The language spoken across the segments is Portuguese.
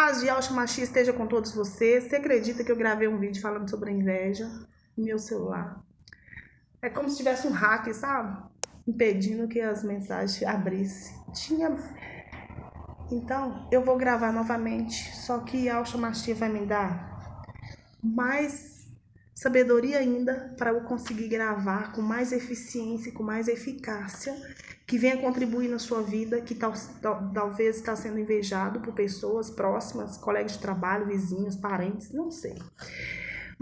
Paz de Yahshua Mashiach esteja com todos vocês. Você acredita que eu gravei um vídeo falando sobre a inveja no meu celular? É como se tivesse um hack, sabe? Impedindo que as mensagens abrissem. Então, eu vou gravar novamente. Só que Yahshua Mashiach vai me dar mais sabedoria ainda para eu conseguir gravar com mais eficiência e com mais eficácia, que venha contribuir na sua vida, que talvez está sendo invejado por pessoas próximas, colegas de trabalho, vizinhos, parentes, não sei.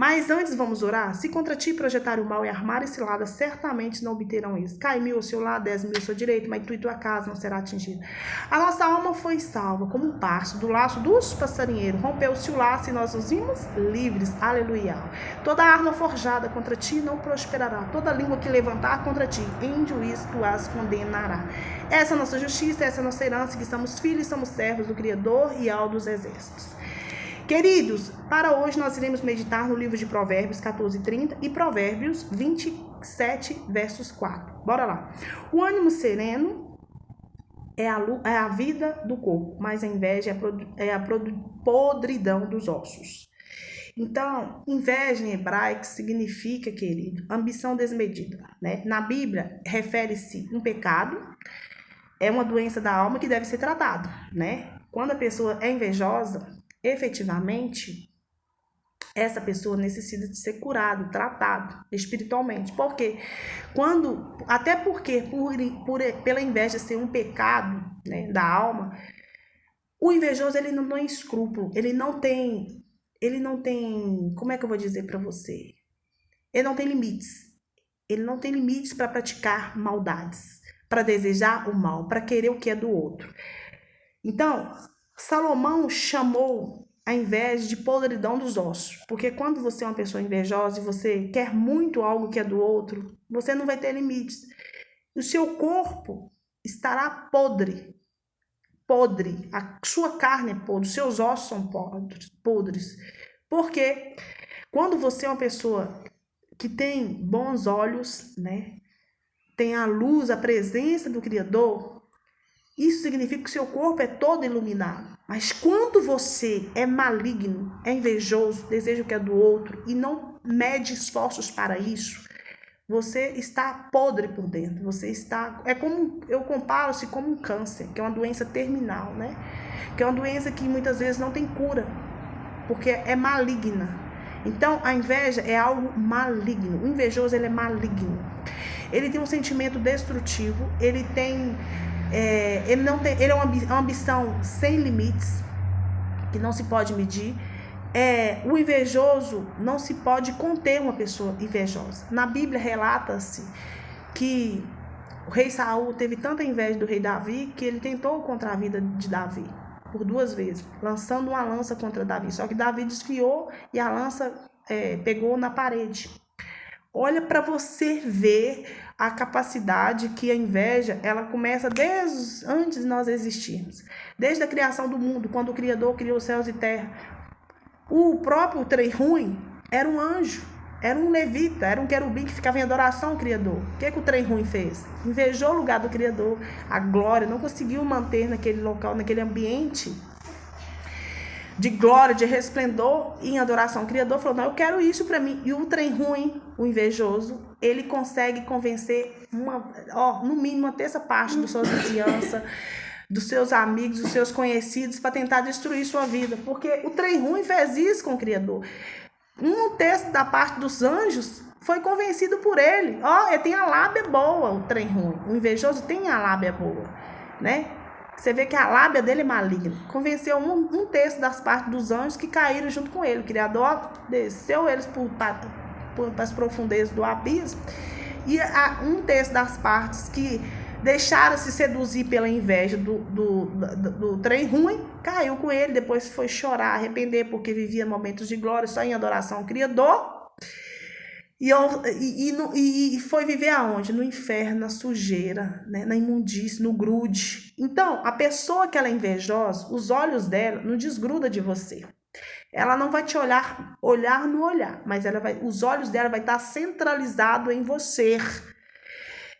Mas antes vamos orar. Se contra ti projetar o mal e armar cilada, certamente não obterão isso. Cai 1.000 ao seu lado, 10.000 ao seu direito, mas tu e tua casa não será atingida. A nossa alma foi salva como um passo do laço dos passarinheiros. Rompeu-se o laço e nós nos vimos livres. Aleluia. Toda arma forjada contra ti não prosperará. Toda língua que levantar contra ti, em juízo tu as condenará. Essa é a nossa justiça, essa é a nossa herança, que somos filhos e somos servos do Criador e ao dos exércitos. Queridos, para hoje nós iremos meditar no livro de Provérbios 14:30 e Provérbios 27, versos 4. Bora lá. O ânimo sereno é a vida do corpo, mas a inveja é a podridão dos ossos. Então, inveja em hebraico significa, querido, ambição desmedida, né? Na Bíblia, refere-se um pecado, é uma doença da alma que deve ser tratada, né? Quando a pessoa é invejosa, efetivamente, essa pessoa necessita de ser curado, tratado espiritualmente. Por quê? Até porque pela inveja ser um pecado, né, da alma, o invejoso ele não tem escrúpulo, ele não tem, como é que eu vou dizer para você? Ele não tem limites. Ele não tem limites para praticar maldades, para desejar o mal, para querer o que é do outro. Então, Salomão chamou a inveja de podridão dos ossos, porque quando você é uma pessoa invejosa e você quer muito algo que é do outro, você não vai ter limites. O seu corpo estará podre, a sua carne é podre, os seus ossos são podres. Porque quando você é uma pessoa que tem bons olhos, né, tem a luz, a presença do Criador, isso significa que o seu corpo é todo iluminado. Mas quando você é maligno, é invejoso, deseja o que é do outro e não mede esforços para isso, você está podre por dentro. Você está... eu comparo-se como um câncer, que é uma doença terminal, né? Que é uma doença que muitas vezes não tem cura, porque é maligna. Então, a inveja é algo maligno. O invejoso, ele é maligno. Ele tem um sentimento destrutivo, ele é uma ambição sem limites, que não se pode medir. O invejoso não se pode conter uma pessoa invejosa. Na Bíblia relata-se que o rei Saul teve tanta inveja do rei Davi que ele tentou contra a vida de Davi por 2 vezes, lançando uma lança contra Davi. Só que Davi desviou e a lança pegou na parede. Olha para você ver a capacidade que a inveja, ela começa desde antes de nós existirmos. Desde a criação do mundo, quando o Criador criou os céus e terra. O próprio trem ruim era um anjo, era um levita, era um querubim que ficava em adoração ao Criador. O que o trem ruim fez? Invejou o lugar do Criador, a glória, não conseguiu manter naquele local, naquele ambiente de glória, de resplendor em adoração ao Criador. Falou, não, eu quero isso para mim. E o trem ruim, o invejoso, ele consegue convencer no mínimo uma terça parte da sua vizinhança, dos seus amigos, dos seus conhecidos, para tentar destruir sua vida. Porque o trem ruim fez isso com o Criador. 1/3 da parte dos anjos foi convencido por ele. Ele tem a lábia boa, o trem ruim. O invejoso tem a lábia boa, né? Você vê que a lábia dele é maligna. Convenceu 1/3 das partes dos anjos que caíram junto com ele. O Criador desceu eles para as profundezas do abismo. E 1/3 das partes que deixaram se seduzir pela inveja do trem ruim, caiu com ele. Depois foi chorar, arrepender, porque vivia momentos de glória só em adoração ao Criador. E foi viver aonde? No inferno, na sujeira, né? Na imundície, no grude. Então, a pessoa que ela é invejosa, os olhos dela não desgruda de você. Ela não vai te olhar no olhar, mas os olhos dela vai estar centralizado em você.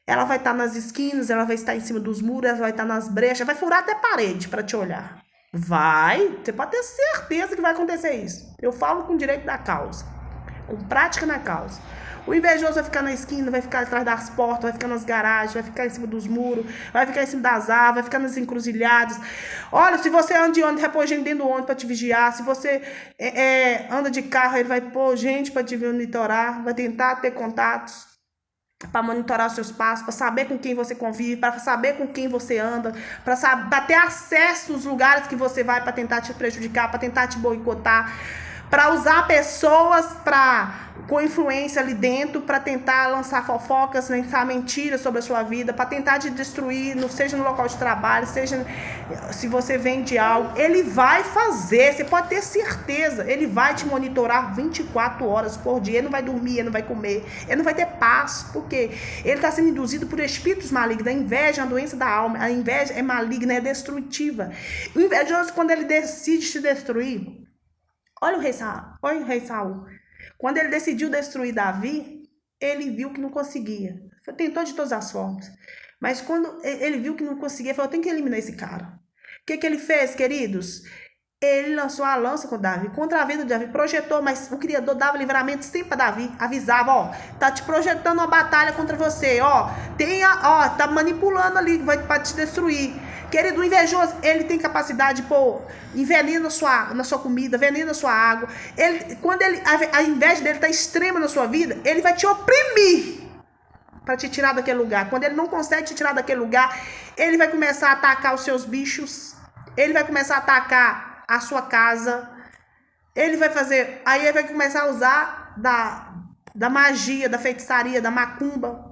Ela vai estar nas esquinas, ela vai estar em cima dos muros, ela vai estar nas brechas, vai furar até parede para te olhar. Você pode ter certeza que vai acontecer isso. Eu falo com direito da causa, com prática na causa. O invejoso vai ficar na esquina, vai ficar atrás das portas, vai ficar nas garagens, vai ficar em cima dos muros, vai ficar em cima das árvores, vai ficar nas encruzilhadas. Olha, se você anda de ônibus, repõe gente dentro do ônibus para te vigiar. Se você anda de carro, ele vai pôr gente para te monitorar, vai tentar ter contatos para monitorar os seus passos, para saber com quem você convive, para saber com quem você anda, para ter acesso aos lugares que você vai, para tentar te prejudicar, para tentar te boicotar, para usar pessoas com influência ali dentro, para tentar lançar fofocas, lançar mentiras sobre a sua vida, para tentar te destruir, seja no local de trabalho, seja se você vende algo. Ele vai fazer, você pode ter certeza, ele vai te monitorar 24 horas por dia. Ele não vai dormir, ele não vai comer, ele não vai ter paz, porque ele está sendo induzido por espíritos malignos. A inveja é uma doença da alma, a inveja é maligna, é destrutiva. O invejoso, quando ele decide te destruir, olha o rei Saul. Quando ele decidiu destruir Davi, ele viu que não conseguia. Tentou de todas as formas. Mas quando ele viu que não conseguia, ele falou, tem que eliminar esse cara. O que ele fez, queridos? Ele lançou a lança contra Davi, contra a vida de Davi, projetou, mas o Criador dava livramento sempre para Davi, avisava, ó, tá te projetando uma batalha contra você, ó, tá manipulando ali, vai para te destruir. Querido, o invejoso, ele tem capacidade de pôr veneno na sua comida, veneno na sua água. Quando a inveja dele tá extrema na sua vida, ele vai te oprimir para te tirar daquele lugar. Quando ele não consegue te tirar daquele lugar, ele vai começar a atacar os seus bichos, ele vai começar a atacar a sua casa, aí ele vai começar a usar da magia, da feitiçaria, da macumba.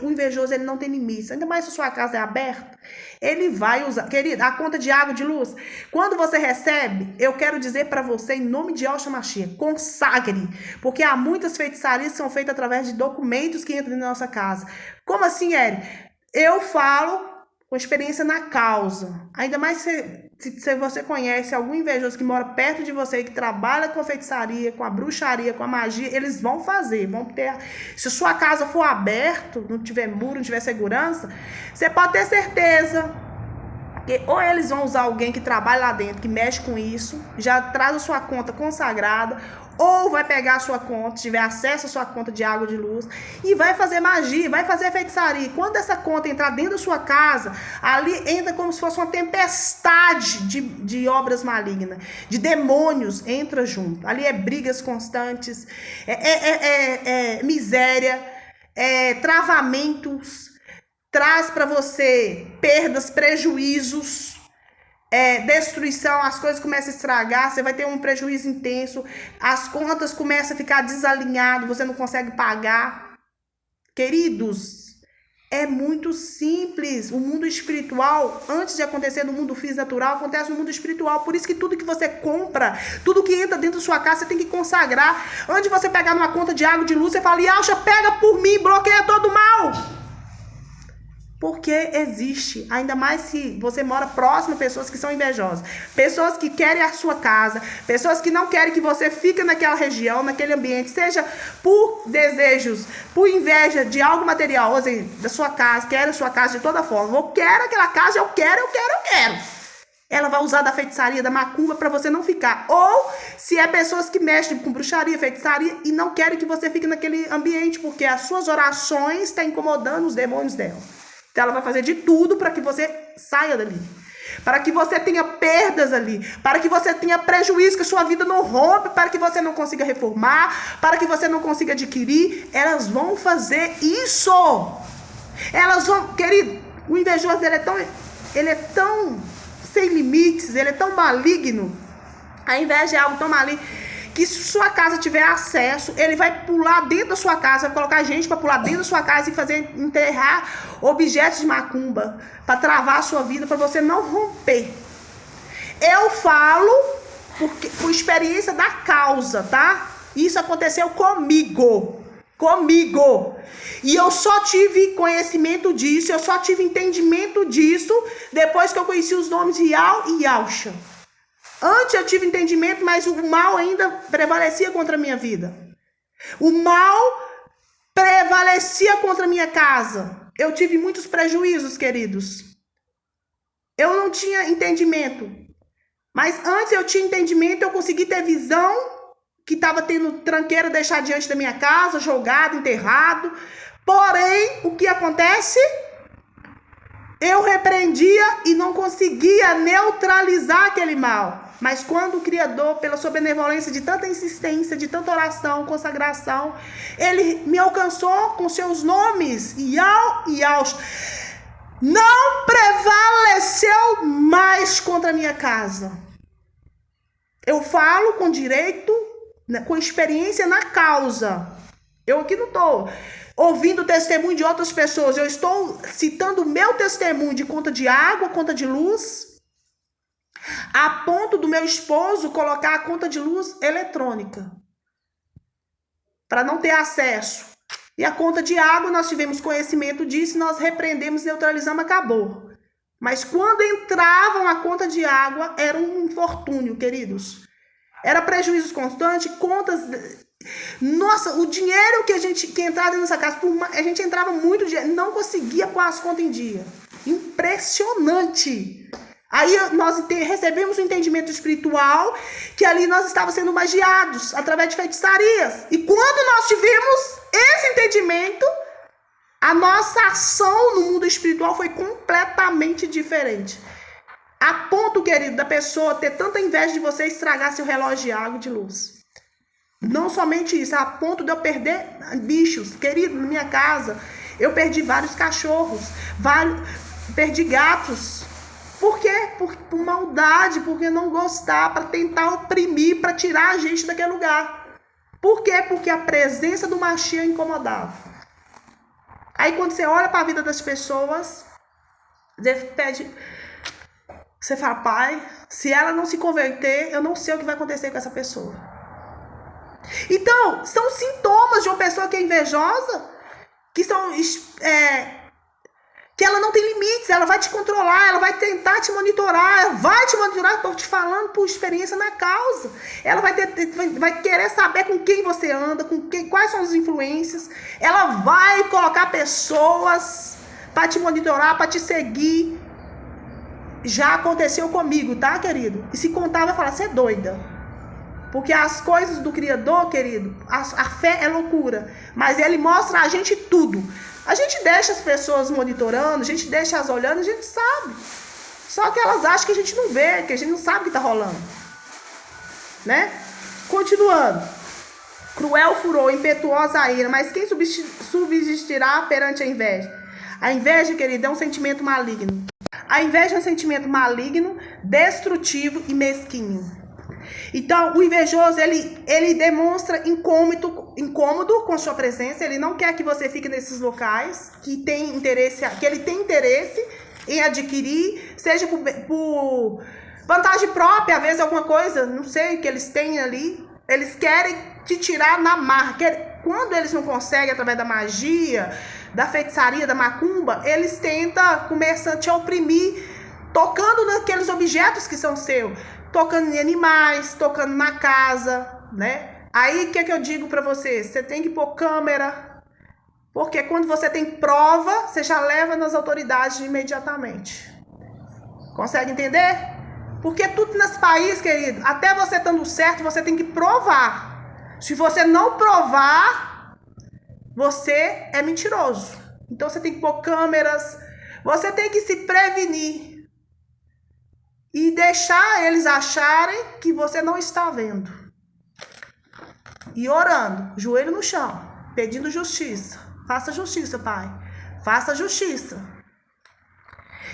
O invejoso, ele não tem limites, ainda mais se a sua casa é aberta, ele vai usar, querida, a conta de água, de luz, quando você recebe, eu quero dizer para você, em nome de Yahshua Mashiach, consagre, porque há muitas feitiçarias que são feitas através de documentos que entram na nossa casa. Como assim, Eri? Eu falo com experiência na causa, ainda mais se você conhece algum invejoso que mora perto de você, que trabalha com a feitiçaria, com a bruxaria, com a magia, eles vão ter. Se sua casa for aberta, não tiver muro, não tiver segurança, você pode ter certeza que ou eles vão usar alguém que trabalha lá dentro, que mexe com isso, já traz a sua conta consagrada, ou vai pegar a sua conta, se tiver acesso à sua conta de água, de luz, e vai fazer magia, vai fazer feitiçaria. Quando essa conta entrar dentro da sua casa, ali entra como se fosse uma tempestade de obras malignas, de demônios, entra junto. Ali é brigas constantes, miséria, travamentos, traz para você perdas, prejuízos, destruição, as coisas começam a estragar, você vai ter um prejuízo intenso, as contas começam a ficar desalinhadas, você não consegue pagar. Queridos, é muito simples. O mundo espiritual, antes de acontecer no mundo físico natural, acontece no mundo espiritual. Por isso que tudo que você compra, tudo que entra dentro da sua casa, você tem que consagrar. Antes de você pegar numa conta de água, de luz, você fala, Yahshua, pega por mim, bloqueia todo o mal. Porque existe, ainda mais se você mora próximo a pessoas que são invejosas, pessoas que querem a sua casa, pessoas que não querem que você fique naquela região, naquele ambiente, seja por desejos, por inveja de algo material, ou seja, da sua casa, quero a sua casa de toda forma, eu quero aquela casa, eu quero. Ela vai usar da feitiçaria, da macumba para você não ficar. Ou se é pessoas que mexem com bruxaria, feitiçaria e não querem que você fique naquele ambiente, porque as suas orações estão incomodando os demônios dela. Então ela vai fazer de tudo para que você saia dali, para que você tenha perdas ali, para que você tenha prejuízo, que a sua vida não rompe, para que você não consiga reformar, para que você não consiga adquirir. Elas vão fazer isso. Elas vão, querido, o invejoso, ele é tão sem limites, ele é tão maligno. A inveja é algo tão maligno que se sua casa tiver acesso, ele vai pular dentro da sua casa, vai colocar gente para pular dentro da sua casa e enterrar objetos de macumba, para travar a sua vida, para você não romper. Eu falo por experiência da causa, tá? Isso aconteceu comigo. E eu só tive conhecimento disso, eu só tive entendimento disso depois que eu conheci os nomes de Yah e Yahshua. Antes eu tive entendimento, mas o mal ainda prevalecia contra a minha vida. O mal prevalecia contra a minha casa. Eu tive muitos prejuízos, queridos. Eu não tinha entendimento. Mas antes eu tinha entendimento, eu consegui ter visão que estava tendo tranqueira deixar diante da minha casa, jogado, enterrado. Porém, o que acontece? Eu repreendia e não conseguia neutralizar aquele mal. Mas quando o Criador, pela sua benevolência de tanta insistência, de tanta oração, consagração, ele me alcançou com seus nomes, Iau e Aus, não prevaleceu mais contra a minha casa. Eu falo com direito, com experiência na causa. Eu aqui não estou ouvindo o testemunho de outras pessoas. Eu estou citando o meu testemunho de conta de água, conta de luz, a ponto do meu esposo colocar a conta de luz eletrônica para não ter acesso. E a conta de água, nós tivemos conhecimento disso, nós repreendemos, neutralizamos, acabou. Mas quando entravam a conta de água, era um infortúnio, queridos. Era prejuízo constante, contas... Nossa, o dinheiro que entrava nessa casa, a gente entrava muito dinheiro, não conseguia pôr as contas em dia. Impressionante. Aí nós recebemos um entendimento espiritual que ali nós estávamos sendo magiados através de feitiçarias. E quando nós tivemos esse entendimento, a nossa ação no mundo espiritual foi completamente diferente. A ponto, querido, da pessoa ter tanta inveja de você estragar seu relógio de água e de luz. Não somente isso, a ponto de eu perder bichos. Querido, na minha casa, eu perdi vários cachorros, perdi gatos. Por quê? Por maldade, porque não gostar, para tentar oprimir, para tirar a gente daquele lugar. Por quê? Porque a presença do Mashiach incomodava. Aí quando você olha para a vida das pessoas, você fala, pai, se ela não se converter, eu não sei o que vai acontecer com essa pessoa. Então, são sintomas de uma pessoa que é invejosa, que são... que ela não tem limites, ela vai te controlar, ela vai tentar te monitorar, ela vai te monitorar, estou te falando por experiência na causa. Ela vai querer saber com quem você anda, quais são as influências. Ela vai colocar pessoas para te monitorar, para te seguir. Já aconteceu comigo, tá, querido? E se contar, vai falar, você é doida. Porque as coisas do Criador, querido, a fé é loucura. Mas ele mostra a gente tudo. A gente deixa as pessoas monitorando, a gente deixa elas olhando, a gente sabe. Só que elas acham que a gente não vê, que a gente não sabe o que está rolando. Né? Continuando. Cruel furor, impetuosa a ira, mas quem subsistirá perante a inveja? A inveja, querido, é um sentimento maligno. A inveja é um sentimento maligno, destrutivo e mesquinho. Então, o invejoso, ele demonstra incômodo com a sua presença, ele não quer que você fique nesses locais, que ele tem interesse em adquirir, seja por vantagem própria, às vezes alguma coisa, não sei, que eles têm ali, eles querem te tirar na marra. Quando eles não conseguem, através da magia, da feitiçaria, da macumba, eles tentam começar a te oprimir, tocando naqueles objetos que são seus. Tocando em animais, tocando na casa, né? Aí, o que eu digo pra você? Você tem que pôr câmera, porque quando você tem prova, você já leva nas autoridades imediatamente. Consegue entender? Porque tudo nesse país, querido, até você estando certo, você tem que provar. Se você não provar, você é mentiroso. Então, você tem que pôr câmeras, você tem que se prevenir. E deixar eles acharem que você não está vendo. E orando, joelho no chão, pedindo justiça. Faça justiça, Pai. Faça justiça.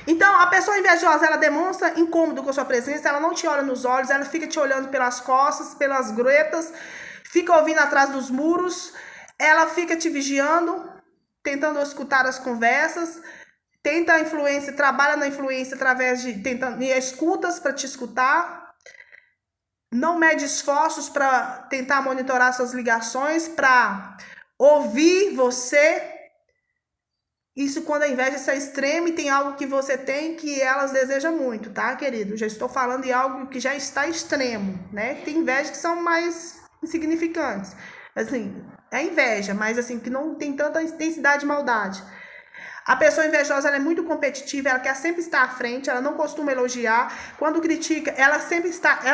Então, a pessoa invejosa, ela demonstra incômodo com a sua presença, ela não te olha nos olhos, ela fica te olhando pelas costas, pelas gretas, fica ouvindo atrás dos muros, ela fica te vigiando, tentando escutar as conversas, tenta a influência, trabalha na influência através de escutas para te escutar. Não mede esforços para tentar monitorar suas ligações, para ouvir você. Isso quando a inveja está extrema e tem algo que você tem que elas desejam muito, tá, querido? Já estou falando de algo que já está extremo, né? Tem invejas que são mais insignificantes. Assim, é inveja, mas assim, que não tem tanta intensidade de maldade. A pessoa invejosa, ela é muito competitiva, ela quer sempre estar à frente, ela não costuma elogiar. Quando critica, ela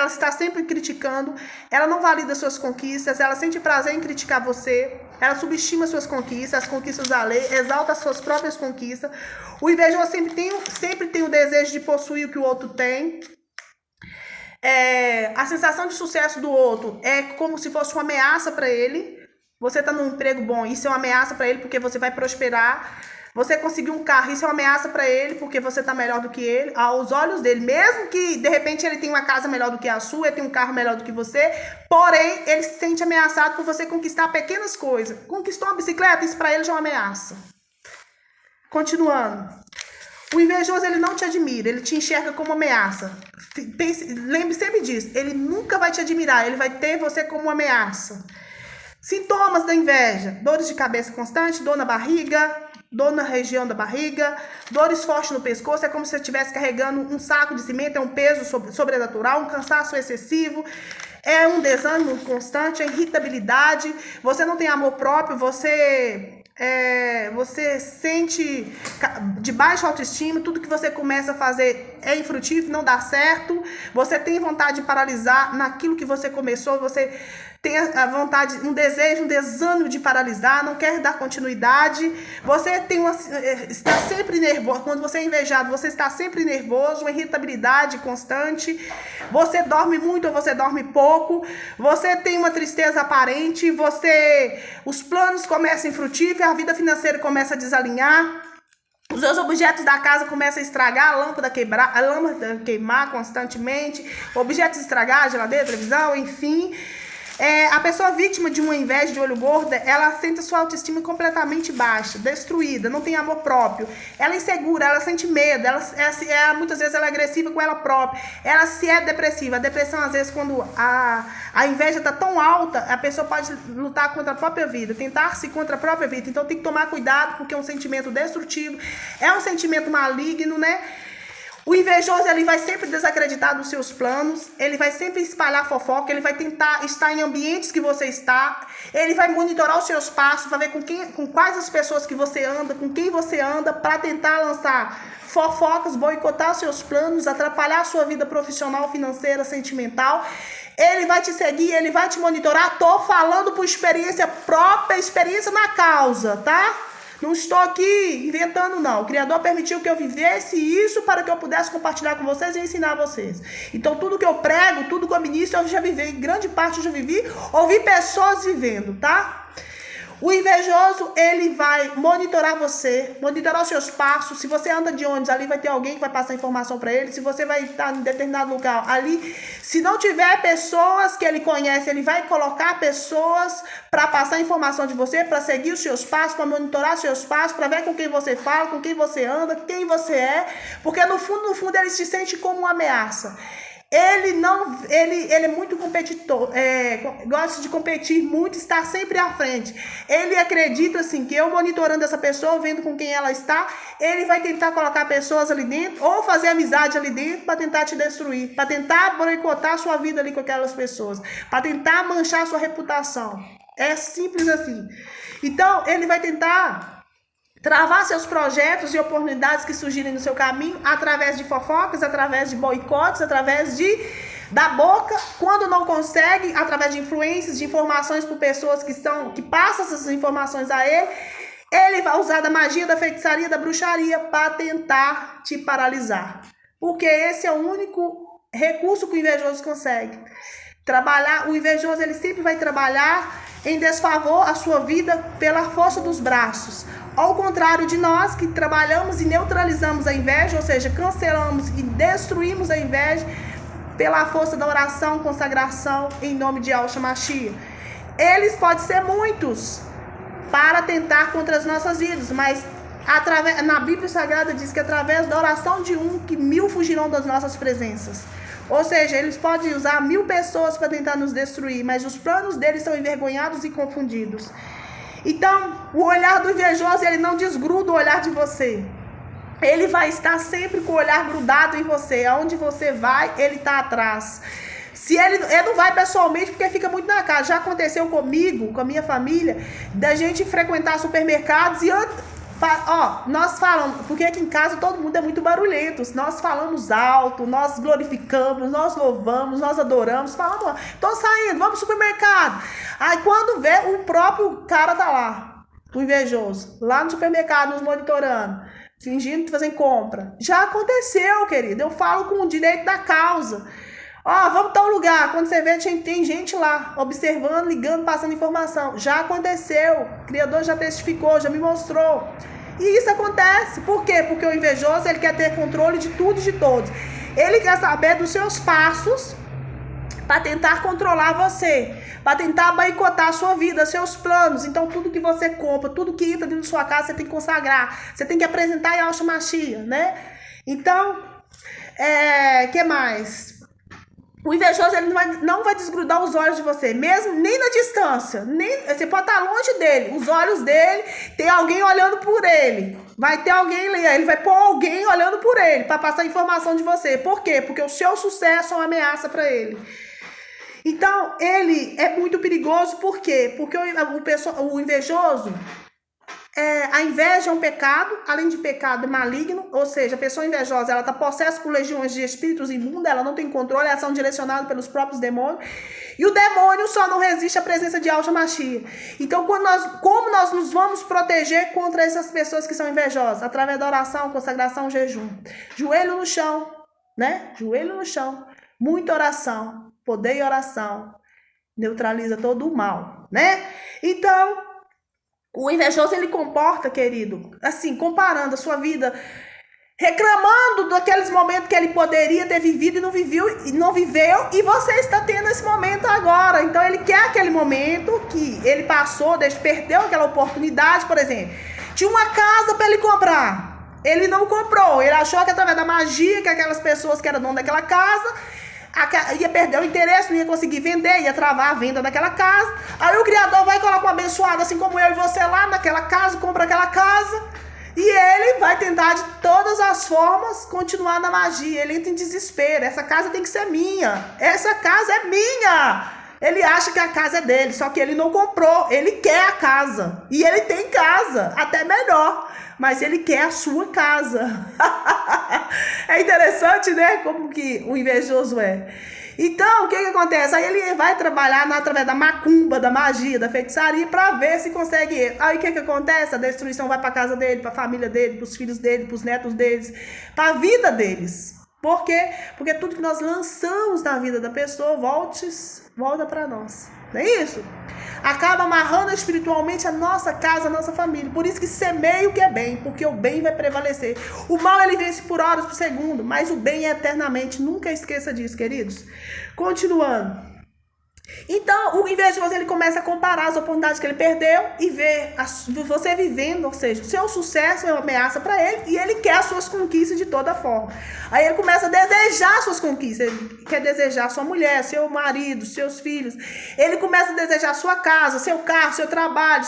está sempre criticando, ela não valida suas conquistas, ela sente prazer em criticar você, ela subestima suas conquistas, as conquistas da lei, exalta as suas próprias conquistas. O invejoso sempre tem o desejo de possuir o que o outro tem. A sensação de sucesso do outro é como se fosse uma ameaça para ele. Você está num emprego bom, isso é uma ameaça para ele porque você vai prosperar. Você conseguiu um carro, isso é uma ameaça para ele porque você está melhor do que ele, aos olhos dele. Mesmo que, de repente, ele tenha uma casa melhor do que a sua, ele tem um carro melhor do que você, porém, ele se sente ameaçado por você conquistar pequenas coisas. Conquistou uma bicicleta, isso para ele já é uma ameaça. Continuando. O invejoso, ele não te admira, ele te enxerga como ameaça. Lembre sempre disso, ele nunca vai te admirar, ele vai ter você como uma ameaça. Sintomas da inveja: dores de cabeça constante, dor na barriga, dor na região da barriga, dores fortes no pescoço, é como se você estivesse carregando um saco de cimento, é um peso sobrenatural, um cansaço excessivo, é um desânimo constante, é irritabilidade, você não tem amor próprio, você sente de baixa autoestima, tudo que você começa a fazer é infrutífero, não dá certo, você tem vontade de paralisar naquilo que você começou, você tem a vontade, um desejo, um desânimo de paralisar, não quer dar continuidade, você está sempre nervoso. Quando você é invejado, você está sempre nervoso, uma irritabilidade constante, você dorme muito ou você dorme pouco, você tem uma tristeza aparente, os planos começam infrutíferos, a vida financeira começa a desalinhar, os seus objetos da casa começam a estragar, a lâmpada queimar constantemente, objetos estragar, a geladeira, a televisão, enfim. A pessoa vítima de uma inveja de olho gordo, ela sente sua autoestima completamente baixa, destruída, não tem amor próprio, ela é insegura, ela sente medo, muitas vezes ela é agressiva com ela própria, ela se é depressiva. A depressão, às vezes, quando a inveja está tão alta, a pessoa pode lutar contra a própria vida, tentar-se contra a própria vida. Então tem que tomar cuidado, porque é um sentimento destrutivo, é um sentimento maligno, né? O invejoso, ele vai sempre desacreditar dos seus planos, ele vai sempre espalhar fofoca, ele vai tentar estar em ambientes que você está, ele vai monitorar os seus passos, para ver com quais as pessoas que você anda, com quem você anda, para tentar lançar fofocas, boicotar os seus planos, atrapalhar a sua vida profissional, financeira, sentimental. Ele vai te seguir, ele vai te monitorar. Tô falando por experiência própria, experiência na causa, tá? Não estou aqui inventando, não. O Criador permitiu que eu vivesse isso para que eu pudesse compartilhar com vocês e ensinar vocês. Então, tudo que eu prego, tudo que eu ministro, eu já vivi. Em grande parte eu já vivi. Ouvi pessoas vivendo, tá? O invejoso, ele vai monitorar você, monitorar os seus passos. Se você anda de ônibus, ali vai ter alguém que vai passar informação para ele. Se você vai estar em determinado lugar, ali, se não tiver pessoas que ele conhece, ele vai colocar pessoas para passar informação de você, para seguir os seus passos, para monitorar os seus passos, para ver com quem você fala, com quem você anda, quem você é. Porque no fundo, ele se sente como uma ameaça. Ele é muito competidor, gosta de competir muito, está sempre à frente. Ele acredita assim que eu monitorando essa pessoa, vendo com quem ela está, ele vai tentar colocar pessoas ali dentro ou fazer amizade ali dentro para tentar te destruir, para tentar boicotar a sua vida ali com aquelas pessoas, para tentar manchar a sua reputação. É simples assim. Então, ele vai tentar travar seus projetos e oportunidades que surgirem no seu caminho através de fofocas, através de boicotes, através da boca. Quando não consegue, através de influências, de informações por pessoas que passam essas informações a ele, ele vai usar da magia, da feitiçaria, da bruxaria para tentar te paralisar. Porque esse é o único recurso que o invejoso consegue. O invejoso, ele sempre vai trabalhar em desfavor à sua vida pela força dos braços. Ao contrário de nós, que trabalhamos e neutralizamos a inveja, ou seja, cancelamos e destruímos a inveja pela força da oração, consagração, em nome de Yahshua Mashiach. Eles podem ser muitos para tentar contra as nossas vidas, mas na Bíblia Sagrada diz que através da oração de que 1000 fugirão das nossas presenças. Ou seja, eles podem usar 1000 pessoas para tentar nos destruir, mas os planos deles são envergonhados e confundidos. Então, o olhar do invejoso, ele não desgruda o olhar de você. Ele vai estar sempre com o olhar grudado em você. Aonde você vai, ele está atrás. Se ele não vai pessoalmente, porque fica muito na casa. Já aconteceu comigo, com a minha família, da gente frequentar supermercados e Nós falamos, porque aqui em casa todo mundo é muito barulhento. Nós falamos alto, nós glorificamos, nós louvamos, nós adoramos. Falamos, tô saindo, vamos pro supermercado. Aí quando vê, o próprio cara tá lá, o invejoso, lá no supermercado, nos monitorando, fingindo que fazem compra. Já aconteceu, querido. Eu falo com o direito da causa. Vamos para um lugar. Quando você vê, tem gente lá, observando, ligando, passando informação. Já aconteceu. O Criador já testificou, já me mostrou. E isso acontece. Por quê? Porque o invejoso, ele quer ter controle de tudo e de todos. Ele quer saber dos seus passos para tentar controlar você, para tentar boicotar a sua vida, seus planos. Então, tudo que você compra, tudo que entra dentro da sua casa, você tem que consagrar. Você tem que apresentar Yahshua Mashiach, né? Então, que mais? O invejoso, ele não vai desgrudar os olhos de você, mesmo nem na distância. Você pode estar longe dele. Os olhos dele, tem alguém olhando por ele. Vai ter alguém ali, ele vai pôr alguém olhando por ele, para passar informação de você. Por quê? Porque o seu sucesso é uma ameaça para ele. Então, ele é muito perigoso. Por quê? Porque o invejoso... a inveja é um pecado, além de pecado é maligno, ou seja, a pessoa invejosa, ela está possessa por legiões de espíritos imundos, ela não tem controle, elas são direcionadas pelos próprios demônios, e o demônio só não resiste à presença de Yahshua Mashiach. Então, como nós nos vamos proteger contra essas pessoas que são invejosas? Através da oração, consagração, jejum. Joelho no chão, né? Joelho no chão, muita oração, poder e oração, neutraliza todo o mal, né? Então, o invejoso, ele comporta, querido, assim, comparando a sua vida, reclamando daqueles momentos que ele poderia ter vivido e não viveu, e você está tendo esse momento agora. Então, ele quer aquele momento que ele passou, perdeu aquela oportunidade, por exemplo, tinha uma casa para ele comprar, ele não comprou, ele achou que através da magia, que aquelas pessoas que eram dono daquela casa, ia perder o interesse, não ia conseguir vender, ia travar a venda daquela casa. Aí o Criador vai colocar um abençoado, assim como eu e você lá naquela casa, compra aquela casa, e ele vai tentar de todas as formas continuar na magia. Ele entra em desespero. Essa casa tem que ser minha, essa casa é minha. Ele acha que a casa é dele, só que ele não comprou, ele quer a casa, e ele tem casa, até melhor, mas ele quer a sua casa. É interessante, né? Como que o invejoso é. Então, o que acontece? Aí ele vai trabalhar através da macumba, da magia, da feitiçaria, para ver se consegue. Aí o que acontece? A destruição vai para a casa dele, para a família dele, para os filhos dele, para os netos deles, para a vida deles. Por quê? Porque tudo que nós lançamos na vida da pessoa volta para nós. Não é isso? Acaba amarrando espiritualmente a nossa casa, a nossa família. Por isso que semeia o que é bem, porque o bem vai prevalecer. O mal, ele vence por horas, por segundo, mas o bem é eternamente. Nunca esqueça disso, queridos. Continuando. Então, o invejoso, ele começa a comparar as oportunidades que ele perdeu e ver você vivendo, ou seja, o seu sucesso é uma ameaça para ele, e ele quer as suas conquistas de toda forma. Aí ele começa a desejar suas conquistas, ele quer desejar sua mulher, seu marido, seus filhos, ele começa a desejar sua casa, seu carro, seu trabalho,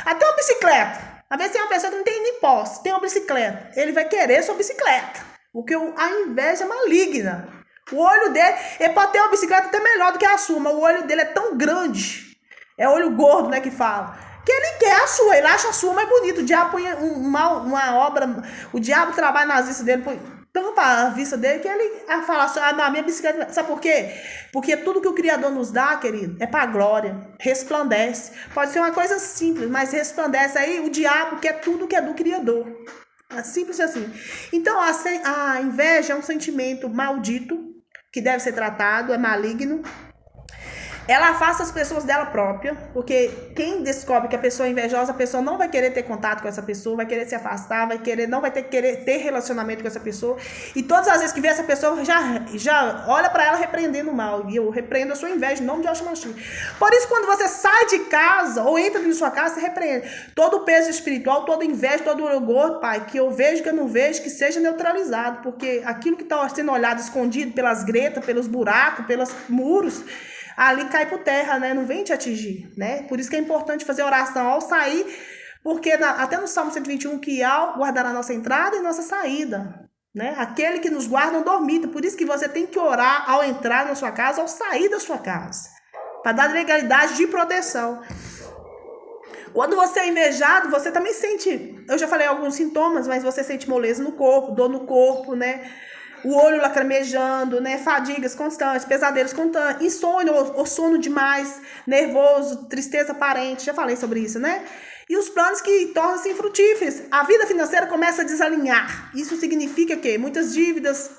até uma bicicleta. Às vezes tem uma pessoa que não tem nem posse, tem uma bicicleta, ele vai querer sua bicicleta, porque a inveja é maligna. O olho dele, ele pode ter uma bicicleta até melhor do que a sua, mas o olho dele é tão grande, é olho gordo, né, que fala, que ele quer a sua, ele acha a sua mais bonita. O diabo põe uma obra, o diabo trabalha nas vistas dele, põe tampa a vista dele, que ele fala assim, não, a minha bicicleta, sabe por quê? Porque tudo que o Criador nos dá, querido, é para glória, resplandece. Pode ser uma coisa simples, mas resplandece. Aí o diabo quer tudo que é do Criador. É simples assim. Então, a inveja é um sentimento maldito, que deve ser tratado, é maligno. Ela afasta as pessoas dela própria, porque quem descobre que a pessoa é invejosa, a pessoa não vai querer ter contato com essa pessoa, vai querer se afastar, não vai querer ter relacionamento com essa pessoa. E todas as vezes que vê essa pessoa, já olha para ela repreendendo o mal. E eu repreendo a sua inveja em nome de Yahshua Mashiach. Por isso, quando você sai de casa ou entra na sua casa, você repreende. Todo o peso espiritual, toda inveja, todo o orgulho, Pai, que eu vejo, que eu não vejo, que seja neutralizado. Porque aquilo que está sendo olhado escondido pelas gretas, pelos buracos, pelos muros, ali cai por terra, né? Não vem te atingir, né? Por isso que é importante fazer oração ao sair, porque até no Salmo 121, que ao guardar a nossa entrada e nossa saída, né? Aquele que nos guarda não dormita. Por isso que você tem que orar ao entrar na sua casa, ao sair da sua casa, para dar legalidade de proteção. Quando você é invejado, você também sente, eu já falei alguns sintomas, mas você sente moleza no corpo, dor no corpo, né? O olho lacrimejando, né? Fadigas constantes, pesadelos constantes, insônia ou sono demais, nervoso, tristeza aparente, já falei sobre isso, né? E os planos que tornam-se infrutíferos. A vida financeira começa a desalinhar. Isso significa que muitas dívidas,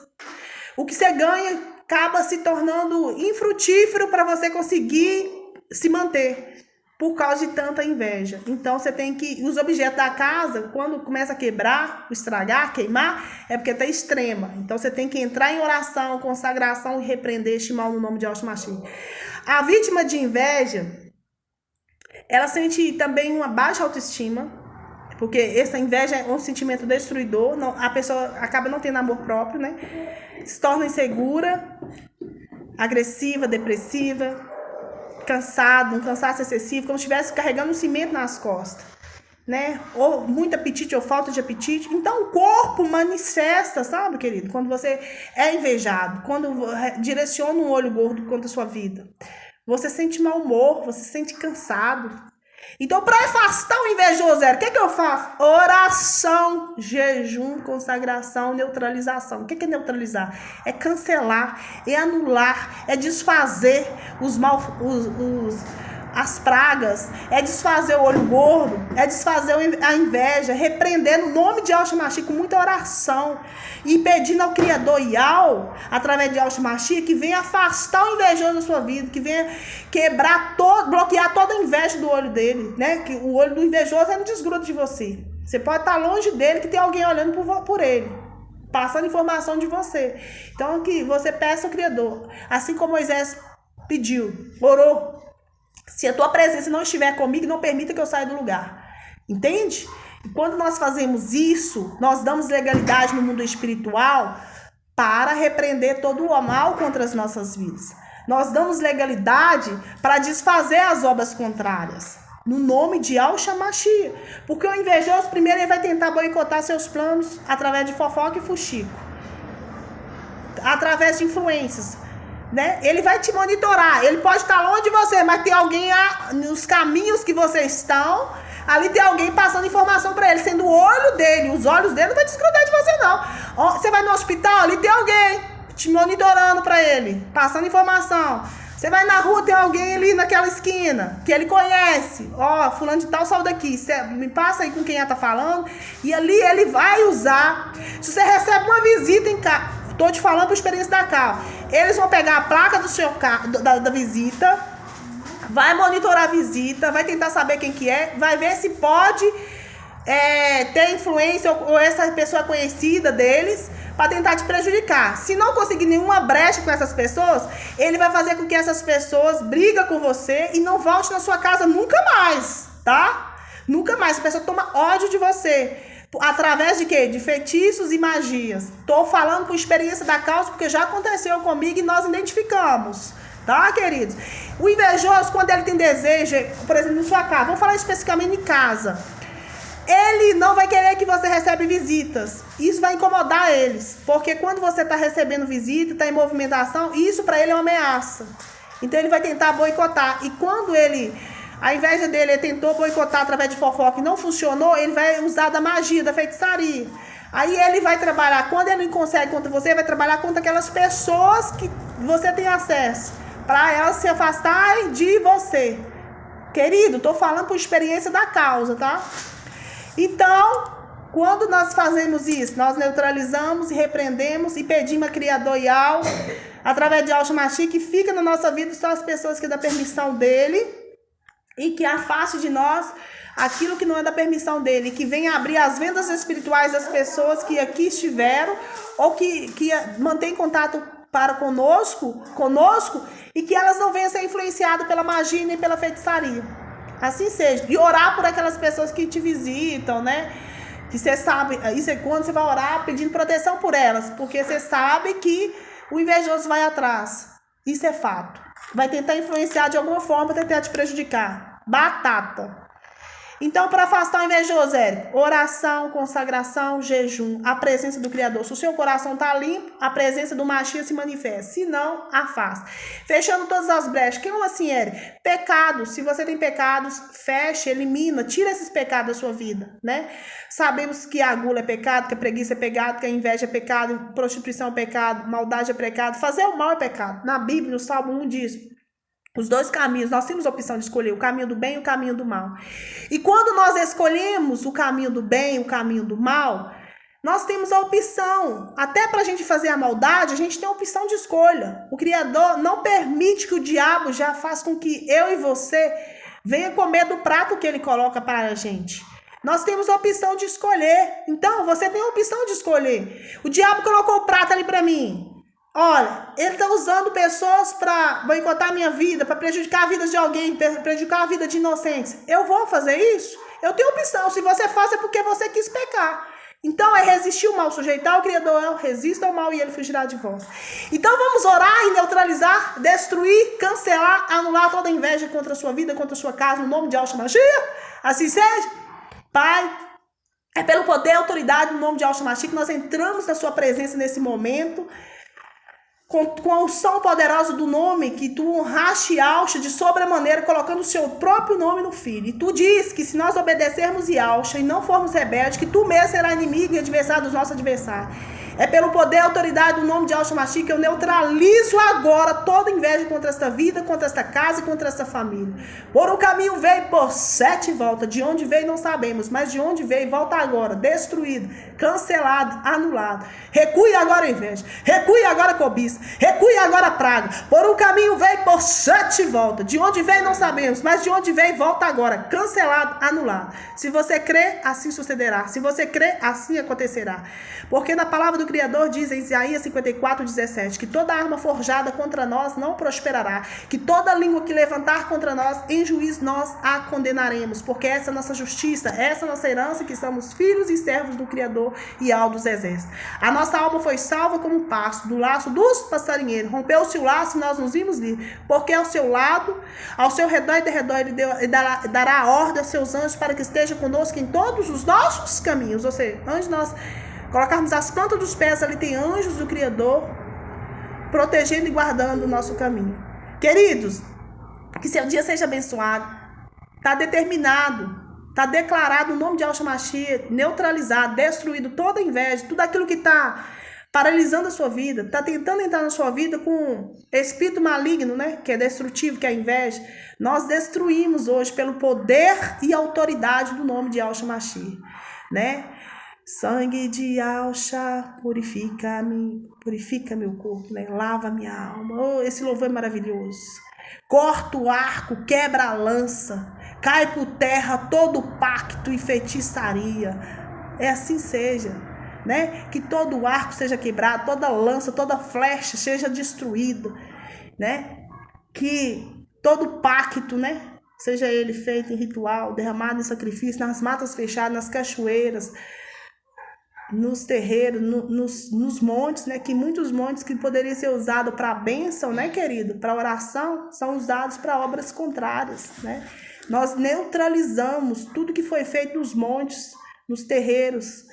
o que você ganha acaba se tornando infrutífero para você conseguir se manter por causa de tanta inveja. Então você tem que, os objetos da casa, quando começa a quebrar, estragar, queimar, é porque está extrema. Então você tem que entrar em oração, consagração e repreender este mal no nome de Yahshua Mashiach. A vítima de inveja, ela sente também uma baixa autoestima, porque essa inveja é um sentimento destruidor, a pessoa acaba não tendo amor próprio, né? Se torna insegura, agressiva, depressiva, cansado, um cansaço excessivo, como se estivesse carregando um cimento nas costas, né? Ou muito apetite ou falta de apetite. Então o corpo manifesta, sabe, querido? Quando você é invejado, quando direciona um olho gordo contra a sua vida, você sente mau humor, você se sente cansado. Então, para afastar o invejoso, o que eu faço? Oração, jejum, consagração, neutralização. O que é neutralizar? É cancelar, é anular, é desfazer as pragas, é desfazer o olho gordo, é desfazer a inveja, repreender no nome de Yahshua Mashiach com muita oração e pedindo ao Criador Yahweh, através de Yahshua Mashiach, que venha afastar o invejoso da sua vida, que venha bloquear toda a inveja do olho dele, né? Que o olho do invejoso não desgruda de você. Você pode estar longe dele, que tem alguém olhando por ele, passando informação de você. Então, que você peça ao Criador, assim como Moisés pediu, orou. Se a tua presença não estiver comigo, não permita que eu saia do lugar. Entende? E quando nós fazemos isso, nós damos legalidade no mundo espiritual para repreender todo o mal contra as nossas vidas. Nós damos legalidade para desfazer as obras contrárias, no nome de Yahshua Mashiach. Porque o invejoso, primeiro, ele vai tentar boicotar seus planos através de fofoca e fuxico, através de influências, né? Ele vai te monitorar. Ele pode estar longe de você, mas tem alguém nos caminhos que vocês estão. Ali tem alguém passando informação para ele, sendo o olho dele. Os olhos dele não vai desgrudar de você, não. Você vai no hospital, ali tem alguém te monitorando para ele, passando informação. Você vai na rua, tem alguém ali naquela esquina que ele conhece. Fulano de tal saiu daqui. Me passa aí com quem ela tá falando. E ali ele vai usar. Se você recebe uma visita em casa, tô te falando por experiência da carro. Eles vão pegar a placa do seu carro, da visita, vai monitorar a visita, vai tentar saber quem que é, vai ver se pode ter influência ou essa pessoa conhecida deles para tentar te prejudicar. Se não conseguir nenhuma brecha com essas pessoas, ele vai fazer com que essas pessoas briguem com você e não volte na sua casa nunca mais, tá? Nunca mais. A pessoa toma ódio de você. Através de quê? De feitiços e magias. Tô falando por experiência da causa, porque já aconteceu comigo e nós identificamos. Tá, queridos? O invejoso, quando ele tem desejo, por exemplo, na sua casa, vamos falar especificamente em casa, ele não vai querer que você receba visitas. Isso vai incomodar eles, porque quando você está recebendo visita, está em movimentação, isso para ele é uma ameaça. Então ele vai tentar boicotar. E quando a inveja dele, ele tentou boicotar através de fofoca e não funcionou, ele vai usar da magia, da feitiçaria. Aí ele vai trabalhar, quando ele não consegue contra você, ele vai trabalhar contra aquelas pessoas que você tem acesso, para elas se afastarem de você. Querido, tô falando por experiência da causa, tá? Então, quando nós fazemos isso, nós neutralizamos e repreendemos e pedimos a Criador Yahweh, através de Yahshua Mashiach, que fica na nossa vida só as pessoas que dão permissão dele, e que afaste de nós aquilo que não é da permissão dele, que venha abrir as vendas espirituais das pessoas que aqui estiveram, ou que mantém contato para conosco, e que elas não venham ser influenciadas pela magia nem pela feitiçaria. Assim seja. E orar por aquelas pessoas que te visitam, né? Que você sabe, isso é quando você vai orar pedindo proteção por elas, porque você sabe que o invejoso vai atrás. Isso é fato. Vai tentar influenciar de alguma forma, tentar te prejudicar. Batata. Então, para afastar o invejoso, Érico, oração, consagração, jejum, a presença do Criador. Se o seu coração está limpo, a presença do Mashiach se manifesta. Se não, afasta. Fechando todas as brechas. Que assim, Érico? Pecados. Se você tem pecados, feche, elimina, tira esses pecados da sua vida, né? Sabemos que a gula é pecado, que a preguiça é pecado, que a inveja é pecado, prostituição é pecado, maldade é pecado, fazer o mal é pecado. Na Bíblia, no Salmo 1 diz: os dois caminhos, nós temos a opção de escolher o caminho do bem e o caminho do mal. E quando nós escolhemos o caminho do bem e o caminho do mal, nós temos a opção. Até para a gente fazer a maldade, a gente tem a opção de escolha. O Criador não permite que o diabo já faça com que eu e você venha comer do prato que ele coloca para a gente. Nós temos a opção de escolher. Então, você tem a opção de escolher. O diabo colocou o prato ali para mim. Olha, ele está usando pessoas para boicotar a minha vida, para prejudicar a vida de alguém, prejudicar a vida de inocentes. Eu vou fazer isso? Eu tenho opção. Se você faz, é porque você quis pecar. Então, é resistir o mal, sujeitar o Criador, resista ao mal e ele fugirá de vós. Então, vamos orar e neutralizar, destruir, cancelar, anular toda inveja contra a sua vida, contra a sua casa, no nome de Yahshua Mashiach. Assim seja. Pai, é pelo poder e autoridade, no nome de Yahshua Mashiach, que nós entramos na sua presença nesse momento, com a unção poderosa do nome, que tu honraste Yahshua de sobremaneira, colocando o seu próprio nome no Filho. E tu diz que se nós obedecermos Yahshua e não formos rebeldes, que tu mesmo será inimigo e adversário dos nossos adversários. É pelo poder e autoridade do nome de Yahshua Mashiach que eu neutralizo agora toda inveja contra esta vida, contra esta casa e contra esta família. Por um caminho veio, por 7 volta. De onde veio não sabemos, mas de onde veio, volta agora. Destruído, cancelado, anulado. Recue agora a inveja. Recue agora a cobiça. Recue agora a praga. Por um caminho veio, por 7 volta. De onde veio não sabemos, mas de onde veio, volta agora. Cancelado, anulado. Se você crê, assim sucederá. Se você crê, assim acontecerá. Porque na palavra do Criador diz em Isaías 54:17 que toda arma forjada contra nós não prosperará, que toda língua que levantar contra nós, em juízo nós a condenaremos, porque essa é a nossa justiça, essa é a nossa herança, que somos filhos e servos do Criador e ao dos exércitos. A nossa alma foi salva como um pasto do laço dos passarinheiros, rompeu-se o laço e nós nos vimos livres, porque ao seu lado, ao seu redor e derredor, ele dará a ordem aos seus anjos para que esteja conosco em todos os nossos caminhos, ou seja, antes de nós colocarmos as plantas dos pés, ali tem anjos do Criador protegendo e guardando o nosso caminho. Queridos, que seu dia seja abençoado. Está determinado, está declarado o nome de Yahshua Mashiach, neutralizado, destruído toda a inveja, tudo aquilo que está paralisando a sua vida, está tentando entrar na sua vida com espírito maligno, né, que é destrutivo, que é a inveja. Nós destruímos hoje pelo poder e autoridade do nome de Yahshua Mashiach, né? Sangue de Yahshua, purifica meu corpo, né? Lava minha alma. Oh, esse louvor é maravilhoso. Corta o arco, quebra a lança, cai por terra todo pacto e feitiçaria. É assim seja, né? Que todo arco seja quebrado, toda lança, toda flecha seja destruída, né? Que todo pacto, né? Seja ele feito em ritual, derramado em sacrifício, nas matas fechadas, nas cachoeiras, nos terreiros, nos montes, né? Que muitos montes que poderiam ser usados para bênção, né, querido? Para oração, são usados para obras contrárias, né? Nós neutralizamos tudo que foi feito nos montes, nos terreiros,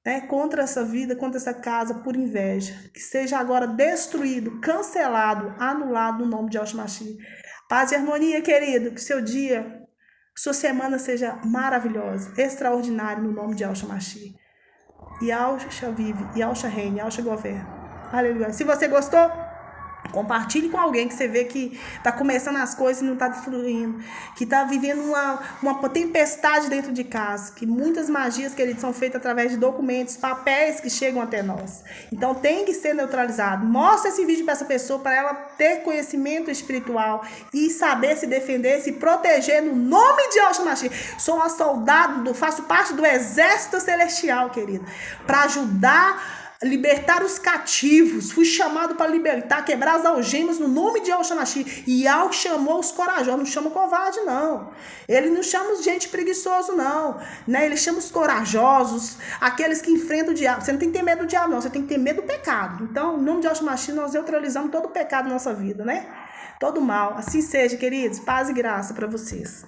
né? Contra essa vida, contra essa casa, por inveja. Que seja agora destruído, cancelado, anulado no nome de Yahshua Mashiach. Paz e harmonia, querido. Que seu dia, sua semana seja maravilhosa, extraordinária no nome de Yahshua Mashiach. Yahshua vive, Yahshua reina, Yahshua governa. Aleluia. Se você gostou, compartilhe com alguém que você vê que está começando as coisas e não está fluindo, que está vivendo uma tempestade dentro de casa, que muitas magias, queridos, são feitas através de documentos, papéis que chegam até nós. Então tem que ser neutralizado. Mostra esse vídeo para essa pessoa, para ela ter conhecimento espiritual e saber se defender, se proteger no nome de Yahshua Mashiach. Sou uma soldado, faço parte do exército celestial, querido, para ajudar libertar os cativos. Fui chamado para libertar, quebrar as algemas no nome de Yahshua Mashiach. E Yahshua chamou os corajosos, não chama covarde não. Ele não chama gente preguiçoso não, né? Ele chama os corajosos, aqueles que enfrentam o diabo. Você não tem que ter medo do diabo não, você tem que ter medo do pecado. Então, no nome de Yahshua Mashiach, nós neutralizamos todo o pecado da nossa vida, né? Todo mal. Assim seja, queridos. Paz e graça para vocês.